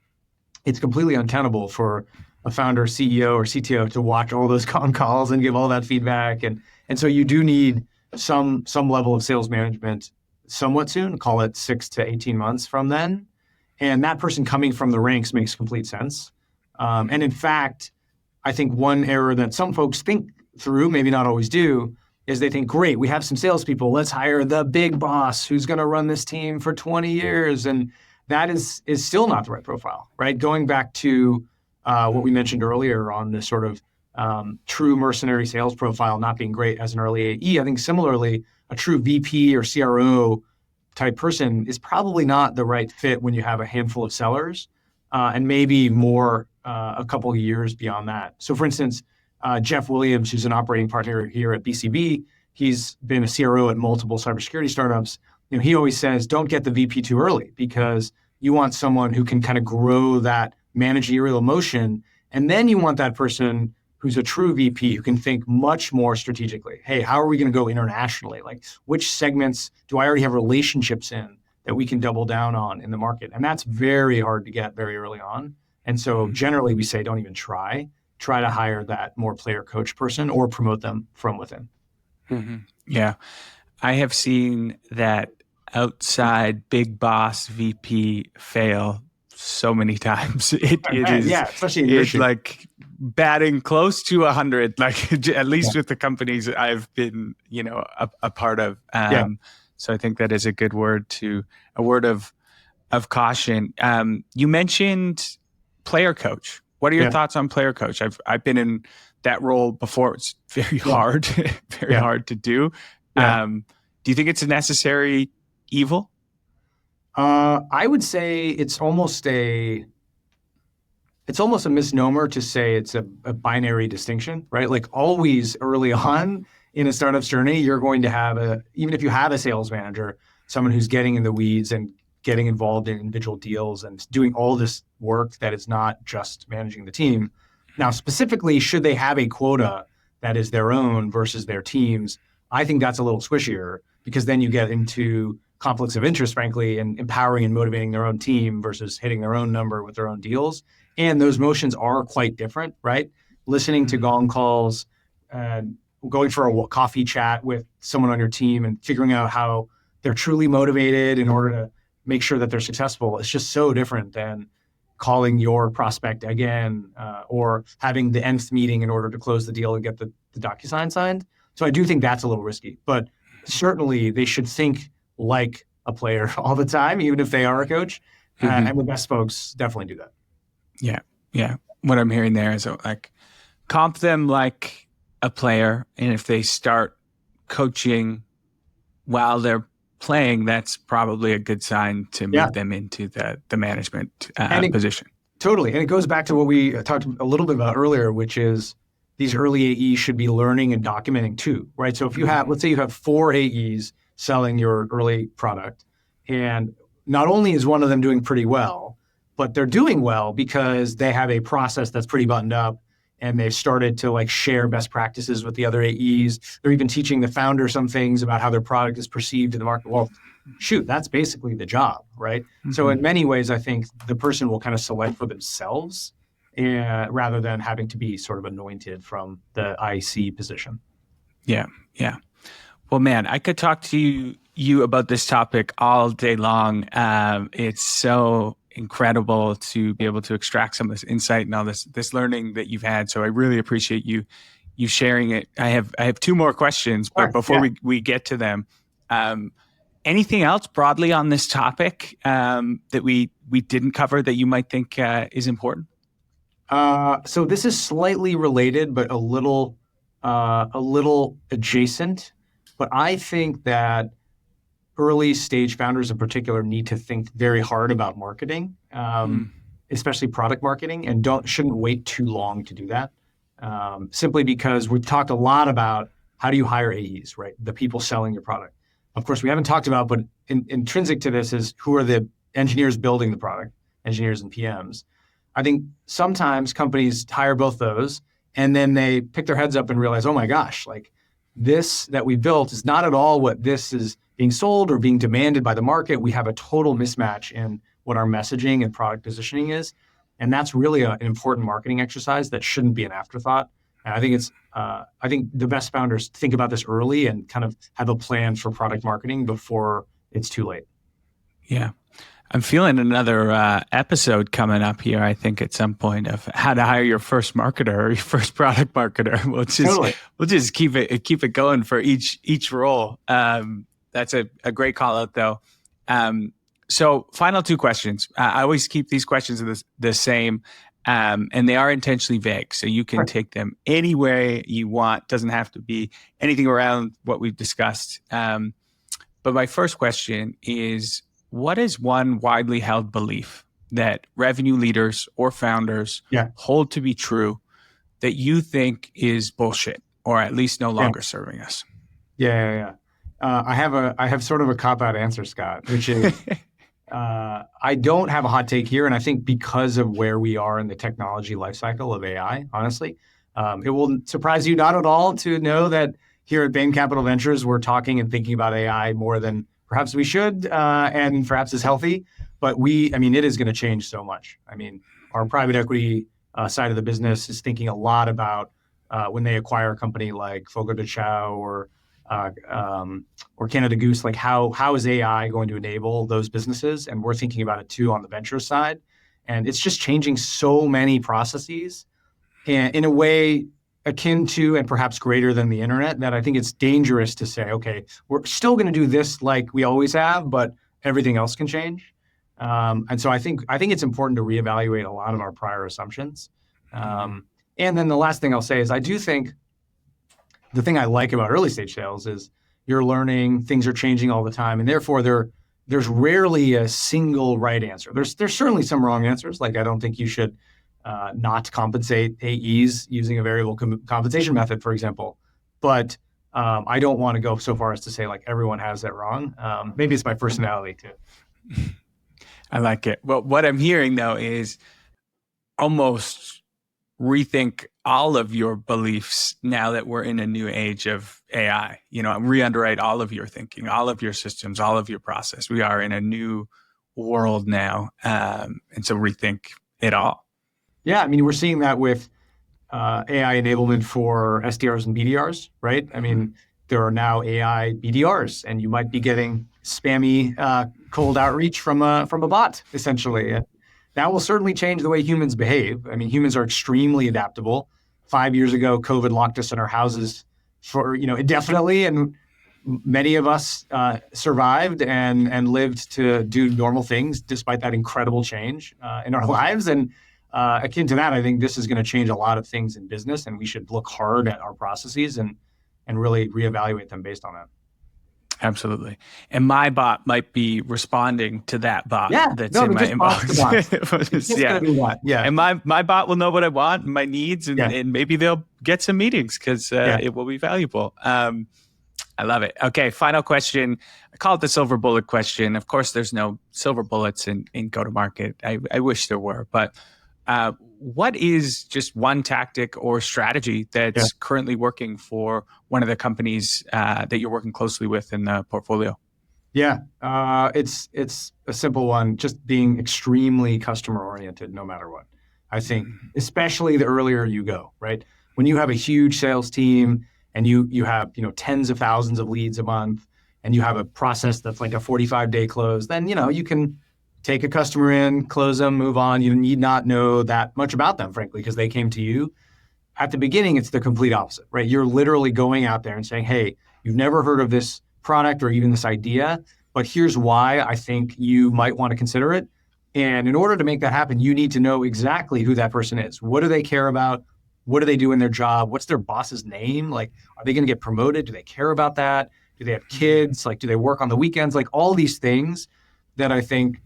it's completely untenable for a founder, CEO, or CTO to watch all those con calls and give all that feedback. And so you do need some level of sales management somewhat soon, call it 6 to 18 months from then. And that person coming from the ranks makes complete sense. And in fact, I think one error that some folks think through, maybe not always do, is they think, great, we have some salespeople. Let's hire the big boss who's going to run this team for 20 years. And that is still not the right profile, right? Going back to what we mentioned earlier on this sort of true mercenary sales profile not being great as an early AE, I think similarly, a true VP or CRO type person is probably not the right fit when you have a handful of sellers and maybe more a couple of years beyond that. So for instance, Jeff Williams, who's an operating partner here at BCB, he's been a CRO at multiple cybersecurity startups. He always says, don't get the VP too early because you want someone who can kind of grow that managerial motion. And then you want that person who's a true VP who can think much more strategically. Hey, how are we going to go internationally? Like, which segments do I already have relationships in that we can double down on in the market? And that's very hard to get very early on. And so generally we say, don't even try to hire that more player coach person or promote them from within. Yeah. I have seen that outside big boss VP fail so many times. It is, especially in your shoe. Like batting close to 100, like at least with the companies I've been, a part of. So I think that is a good word a word of caution. You mentioned player coach. What are your thoughts on player coach? I've been in that role before. It's very hard, hard to do. Do you think it's a necessary evil? I would say it's almost a misnomer to say it's a binary distinction, right? Like always early on in a startup's journey, you're going to have even if you have a sales manager, someone who's getting in the weeds and getting involved in individual deals and doing all this work that is not just managing the team. Now, specifically, should they have a quota that is their own versus their team's? I think that's a little squishier because then you get into conflicts of interest, frankly, and empowering and motivating their own team versus hitting their own number with their own deals. And those motions are quite different, right? Listening to gong calls, going for a coffee chat with someone on your team and figuring out how they're truly motivated in order to make sure that they're successful. It's just so different than calling your prospect again or having the nth meeting in order to close the deal and get the DocuSign signed. So I do think that's a little risky, but certainly they should think like a player all the time, even if they are a coach. And the best folks definitely do that. Yeah. What I'm hearing there is like comp them like a player. And if they start coaching while they're playing, that's probably a good sign to move them into the management position. Totally. And it goes back to what we talked a little bit about earlier, which is these early AEs should be learning and documenting too, right? So if you have, let's say you have 4 AEs selling your early product, and not only is one of them doing pretty well, but they're doing well because they have a process that's pretty buttoned up and they've started to like share best practices with the other AEs. They're even teaching the founder some things about how their product is perceived in the market. Well, shoot, that's basically the job, right? So in many ways, I think the person will kind of select for themselves rather than having to be sort of anointed from the IC position. Yeah. Well, man, I could talk to you about this topic all day long. It's so incredible to be able to extract some of this insight and all this learning that you've had. So I really appreciate you you sharing it. I have two more questions, but Sure, before yeah. we get to them, anything else broadly on this topic that we didn't cover that you might think is important? So this is slightly related, but a little adjacent. But I think that early stage founders in particular need to think very hard about marketing, especially product marketing, and shouldn't wait too long to do that. Simply because we've talked a lot about how do you hire AEs, right? The people selling your product. Of course, we haven't talked about, but intrinsic to this is who are the engineers building the product, engineers and PMs. I think sometimes companies hire both those, and then they pick their heads up and realize, oh my gosh, like this that we built is not at all what this is being sold or being demanded by the market. We have a total mismatch in what our messaging and product positioning is. And that's really an important marketing exercise that shouldn't be an afterthought. And I think I think the best founders think about this early and kind of have a plan for product marketing before it's too late. Yeah. I'm feeling another episode coming up here, I think, at some point of how to hire your first marketer or your first product marketer. We'll just keep it going for each role. That's a great call out, though. So final two questions. I always keep these questions the same, and they are intentionally vague. So you can take them anywhere you want. Doesn't have to be anything around what we've discussed. But my first question is, what is one widely held belief that revenue leaders or founders hold to be true that you think is bullshit or at least no longer serving us? Yeah. I have sort of a cop-out answer, Scott, which is I don't have a hot take here, and I think because of where we are in the technology lifecycle of AI, honestly, it will surprise you not at all to know that here at Bain Capital Ventures, we're talking and thinking about AI more than perhaps we should, and perhaps is healthy. But it is going to change so much. I mean, our private equity side of the business is thinking a lot about when they acquire a company like Fogo de Chao or Canada Goose, like how is AI going to enable those businesses? And we're thinking about it too on the venture side. And it's just changing so many processes and in a way akin to and perhaps greater than the internet that I think it's dangerous to say, okay, we're still going to do this like we always have, but everything else can change. And so I think it's important to reevaluate a lot of our prior assumptions. And then the last thing I'll say is I do think the thing I like about early stage sales is you're learning, things are changing all the time, and therefore there's rarely a single right answer. There's certainly some wrong answers. Like I don't think you should not compensate AEs using a variable compensation method, for example. But I don't want to go so far as to say like everyone has that wrong. Maybe it's my personality too. I like it. Well, what I'm hearing though is almost rethink all of your beliefs now that we're in a new age of AI. Re-underwrite all of your thinking, all of your systems, all of your process. We are in a new world now, and so rethink it all. Yeah, I mean, we're seeing that with AI enablement for SDRs and BDRs, right? I mean, there are now AI BDRs, and you might be getting spammy cold outreach from a bot, essentially. And that will certainly change the way humans behave. I mean, humans are extremely adaptable. 5 years ago, COVID locked us in our houses for indefinitely, and many of us survived and lived to do normal things despite that incredible change in our lives. And akin to that, I think this is going to change a lot of things in business, and we should look hard at our processes and really reevaluate them based on that. Absolutely. And my bot might be responding to that bot that's in my inbox. Yeah. And my bot will know what I want, my needs, and maybe they'll get some meetings because it will be valuable. I love it. Okay, final question. I call it the silver bullet question. Of course, there's no silver bullets in go-to-market. I wish there were. But what is just one tactic or strategy that's currently working for one of the companies that you're working closely with in the portfolio? Yeah, it's a simple one, just being extremely customer-oriented no matter what. I think, especially the earlier you go, right? When you have a huge sales team and you have tens of thousands of leads a month and you have a process that's like a 45-day close, then you can take a customer in, close them, move on. You need not know that much about them, frankly, because they came to you. At the beginning, it's the complete opposite, right? You're literally going out there and saying, hey, you've never heard of this product or even this idea, but here's why I think you might want to consider it. And in order to make that happen, you need to know exactly who that person is. What do they care about? What do they do in their job? What's their boss's name? Like, are they going to get promoted? Do they care about that? Do they have kids? Like, do they work on the weekends? Like all these things that I think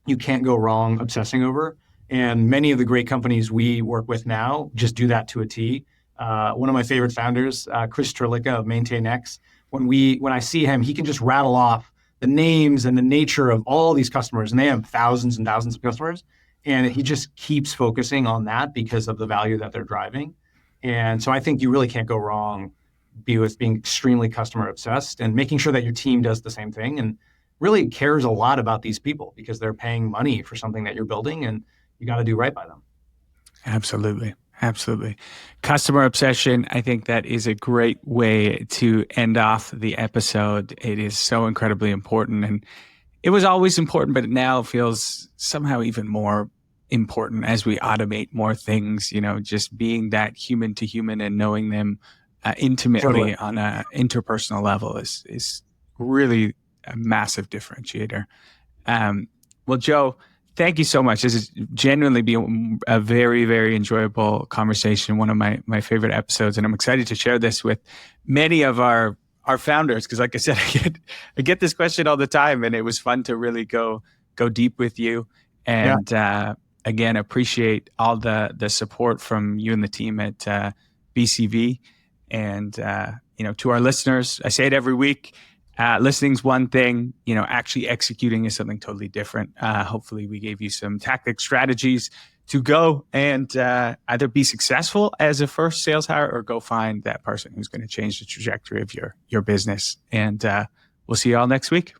you can't go wrong obsessing over. And many of the great companies we work with now just do that to a T. One of my favorite founders, Chris Terlicka of MaintainX, when I see him, he can just rattle off the names and the nature of all these customers, and they have thousands and thousands of customers. And he just keeps focusing on that because of the value that they're driving. And so I think you really can't go wrong with being extremely customer obsessed and making sure that your team does the same thing and really cares a lot about these people because they're paying money for something that you're building, and you got to do right by them. Absolutely. Absolutely. Customer obsession, I think that is a great way to end off the episode. It is so incredibly important. And it was always important, but it now feels somehow even more important as we automate more things, just being that human to human and knowing them intimately Totally. on an interpersonal level is really a massive differentiator. Well, Joe, thank you so much. This has genuinely been a very, very enjoyable conversation, one of my favorite episodes. And I'm excited to share this with many of our founders, because like I said, I get this question all the time, and it was fun to really go deep with you. And again, appreciate all the support from you and the team at BCV. And to our listeners, I say it every week. Listening's one thing, actually executing is something totally different. Hopefully we gave you some tactics, strategies to go and either be successful as a first sales hire or go find that person who's going to change the trajectory of your business. And we'll see you all next week.